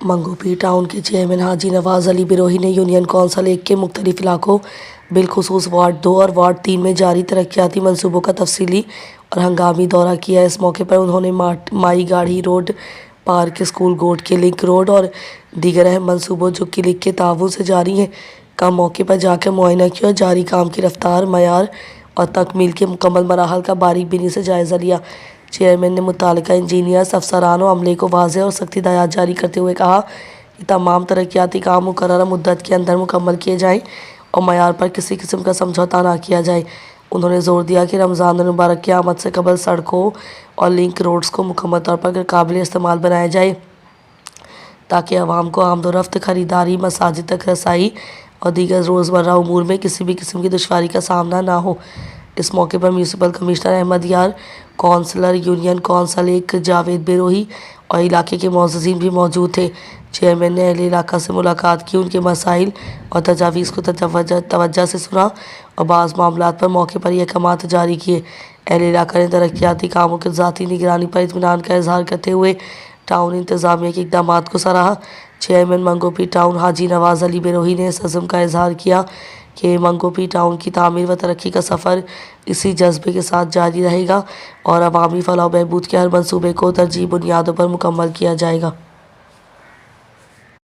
منگوپی town کے chairman حاجی نواز علی بروہی نے union council 1 کے مختلف علاقوں بالخصوص وارڈ 2 اور وارڈ 3 میں جاری ترقیاتی منصوبوں کا تفصیلی اور ہنگامی دورہ کیا۔ اس موقع پر انہوں نے مائی گاڑھی روڈ، پارک اسکول گوٹ کے لنک روڈ اور دیگر اہم منصوبوں جو کلک کے تعاون سے جاری ہیں کا موقع پر جا کر معائنہ کیا اور جاری کام کی رفتار، معیار اور تکمیل کے مکمل مراحل کا باریک بینی سے جائزہ لیا۔ چیئرمین نے متعلقہ انجینئرز، افسران و عملے کو واضح اور سخت ہدایات جاری کرتے ہوئے کہا کہ تمام ترقیاتی کام مقررہ مدت کے اندر مکمل کیے جائیں اور معیار پر کسی قسم کا سمجھوتہ نہ کیا جائے۔ انہوں نے زور دیا کہ رمضان المبارک کی آمد سے قبل سڑکوں اور لنک روڈز کو مکمل طور پر قابل استعمال بنایا جائے تاکہ عوام کو آمد و رفت، خریداری، مساجد تک رسائی اور دیگر روزمرہ امور میں کسی بھی قسم کی دشواری کا سامنا نہ ہو۔ اس موقع پر میونسپل کمشنر احمد یار، councillor union council 1 Javed Brohi اور علاقے کے معززین بھی موجود تھے۔ چیئرمین نے اہل علاقہ سے ملاقات کی، ان کے مسائل اور تجاویز کو توجہ سے سنا اور بعض معاملات پر موقع پر یہ احکامات جاری کیے۔ اہل علاقہ نے ترقیاتی کاموں کی ذاتی نگرانی پر اطمینان کا اظہار کرتے ہوئے ٹاؤن انتظامیہ کے اقدامات کو سراہا۔ چیئرمین منگوپی ٹاؤن حاجی نواز علی بروہی نے اس عزم کا اظہار کیا کہ منگوپی ٹاؤن کی تعمیر و ترقی کا سفر اسی جذبے کے ساتھ جاری رہے گا اور عوامی فلاح و بہبود کے ہر منصوبے کو ترجیحی بنیادوں پر مکمل کیا جائے گا۔